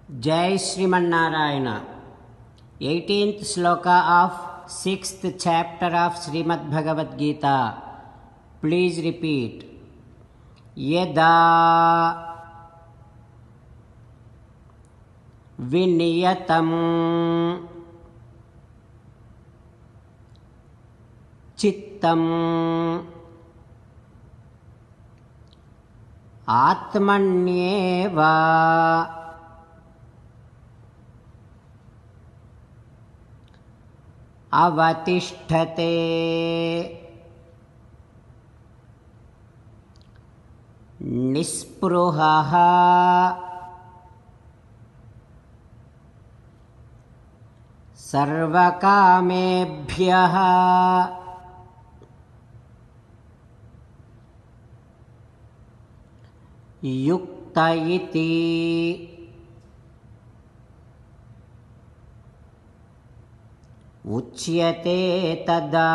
Jai Srimannarayana. 18th sloka of 6th chapter of Srimad Bhagavad Gita. Please repeat. Yada viniyatam chittam atmanyeva avatiष्ठते निस्पृहः सर्वकामेभ्यः युक्त इति उच्यते तदा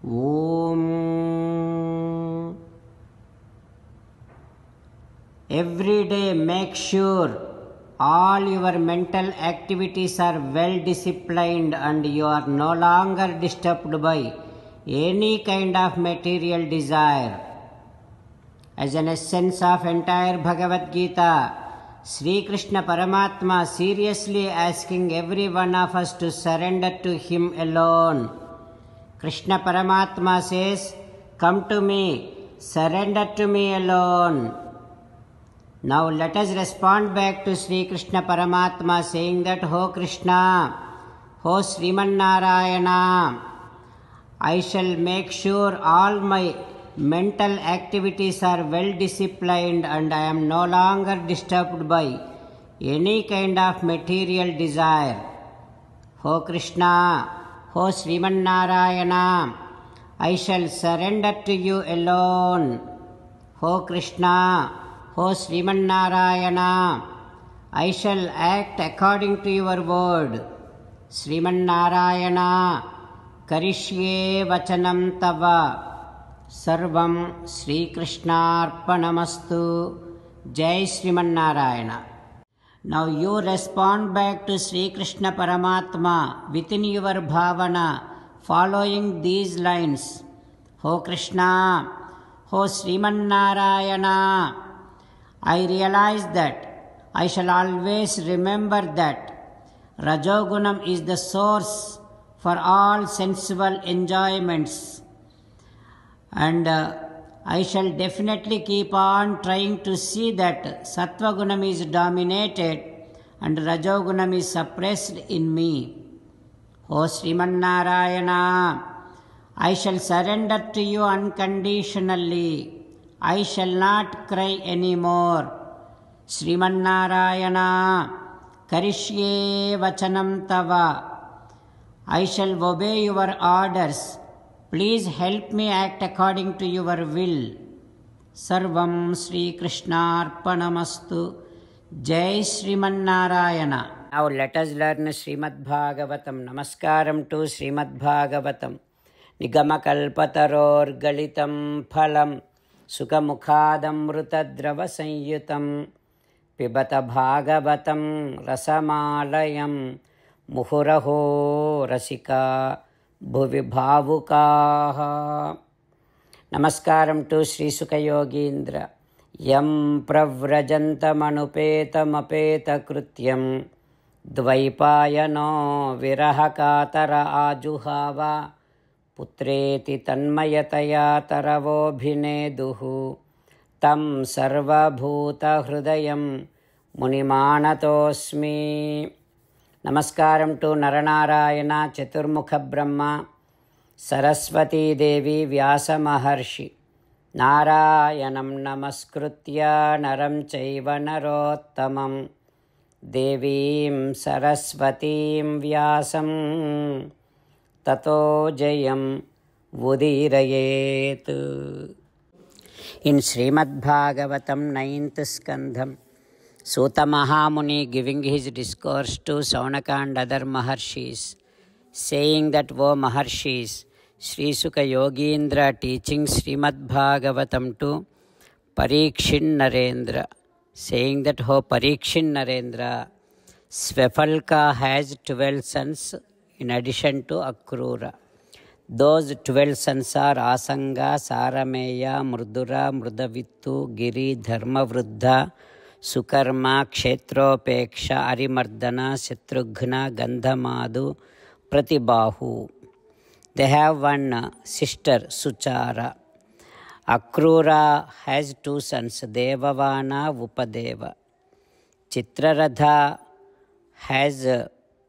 ओम. Every day make sure all your mental activities are well disciplined and you are no longer disturbed by any kind of material desire. As an essence of entire Bhagavad Gita, Sri Krishna Paramatma seriously asking every one of us to surrender to Him alone. Krishna Paramatma says, "Come to me, surrender to me alone." Now let us respond back to Sri Krishna Paramatma saying that, "Ho Krishna, Ho Srimannarayana, I shall make sure all my mental activities are well disciplined and I am no longer disturbed by any kind of material desire. Ho Krishna, Ho Srimannarayana, I shall surrender to you alone. Ho Krishna, Ho Srimannarayana, I shall act according to your word. Srimannarayana, Karishye Vachanam Tava." Sarvam Sri Krishnarpanamastu. Jai Srimannarayana. Now you respond back to Sri Krishna Paramatma within your bhavana following these lines. Ho Krishna, Ho Srimannarayana, I realize that I shall always remember that Rajogunam is the source for all sensible enjoyments, and I shall definitely keep on trying to see that Sattvagunam is dominated and Rajogunam is suppressed in me. O Srimannarayana, I shall surrender to you unconditionally. I shall not cry anymore. Srimannarayana, Karishye Vachanam Tava, I shall obey your orders. Please help me act according to your will. Sarvam Sri Krishnarpanamastu. Jai Srimannarayana. Now let us learn Srimad Bhagavatam. Namaskaram to Srimad Bhagavatam. Nigamakalpataror galitam phalam Sukhamukhadamrutadrava sanyutam Pibata Bhagavatam rasamalayam Muhuraho rasika Bhuvi Bhavukaha. Namaskaram to Sri Sukha Yogindra. Yam pravrajantamanupeta krutyam Dvaipayano virahakatara ajuhava Putreti tanmayataya taravobhineduhu Tam sarvabhuta hrudayam munimanatosmi. Namaskaram to Naranarayana, Chaturmukha Brahma, Saraswati Devi, Vyasa Maharshi. Narayanam namaskritya naram chaiva narottamam Devim Saraswatim Vyasam Tato Jayam Vudirayet. In Srimad Bhagavatam 9th Skandham, Suta Mahamuni giving his discourse to Saunaka and other Maharshis, saying that, "O Maharshis, Sri Sukha Yogindra teaching Srimad Bhagavatam to Parikshit Narendra, saying that, "Oh Parikshit Narendra, Svefalka has 12 sons in addition to Akrura. Those 12 sons are Asanga, Sarameya, Murdura, Mrudavittu, Giri, Dharmavruddha, Sukarma, Kshetropeksha, Arimardana, Shatrughna, Gandhamadu, Pratibahu. They have one sister, Suchara. Akrura has 2 sons, Devavana, Upadeva. Chitraradha has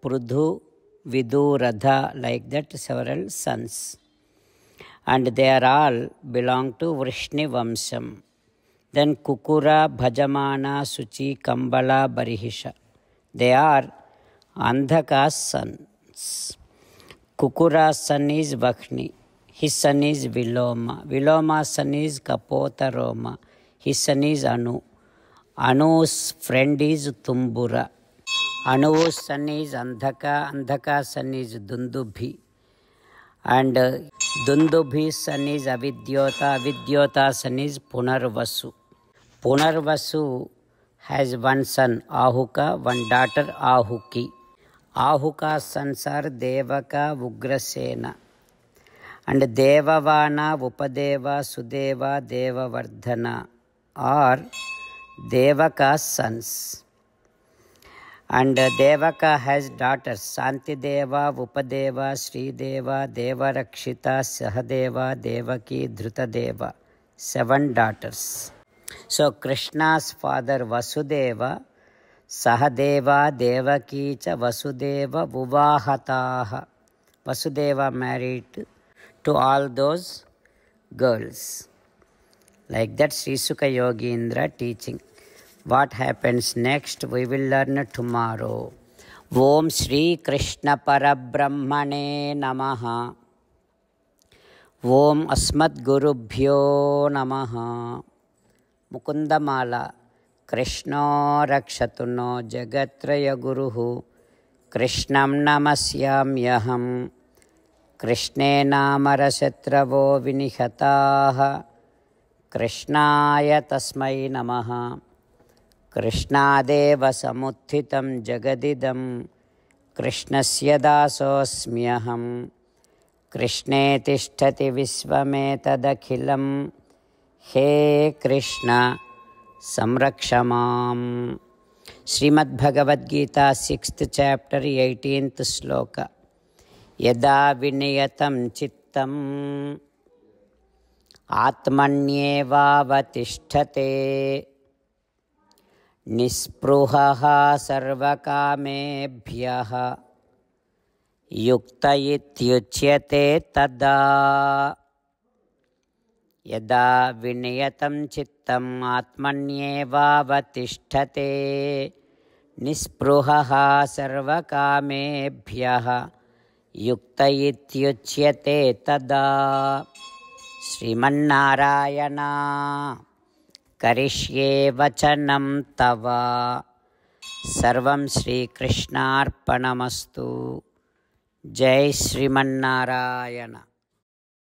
Prudhu, Viduradha, like that several sons. And they are all belong to Vrishni Vamsam. Then Kukura, Bhajamana, Suchi, Kambala, Barihisha. They are Andhaka's sons. Kukura's son is Vakhni. His son is Viloma. Viloma's son is Kapotaroma. His son is Anu. Anu's friend is Tumbura. Anu's son is Andhaka. Andhaka's son is Dundubhi. And Dundubhi's son is Avidyota. Avidyota's son is Punarvasu. Punarvasu has one son, Ahuka, one daughter, Ahuki. Ahuka's sons are Devaka, Ugrasena. And Devavana, Upadeva, Sudeva, Devavardhana are Devaka's sons. And Devaka has daughters, Santideva, Upadeva, Srideva, Devarakshita, Sahadeva, Devaki, Dhrutadeva. 7 daughters. So Krishna's father Vasudeva, Sahadeva, Devaki cha Vasudeva Vuvahataha. Vasudeva married to all those girls. Like that Sri Sukha Yogindra teaching. What happens next we will learn tomorrow. Om Shri Krishna Parabrahmane Namaha. Om Asmat Gurubhyo Namaha. Mukundamala. Krishna Rakshatuno Jagatraya Guruhu. Krishnam Namasyamyaham. Krishne Namarashatravo Vinihataha. Krishnaya Tasmai Namaha. Krishnadeva Samuthitam Jagadidam. Krishnasya Dasosmyaham. Krishne Tishtati Visvametadakhilam. He Krishna Samrakshamam. Srimad Bhagavad Gita 6th chapter 18th sloka. Yada viniyatam chittam atmanyeva vatisthate nispruhaha sarvakamebhyaha yukta ityuchyate tada. Yada viniyatam chittam atmanyeva vatisthate nispruhaha sarvakamebhyaha yukta ityuchyate tada. Srimannarayana karishye vachanam tava. Sarvam Shri Krishnarpanamastu. Jai Srimannarayana.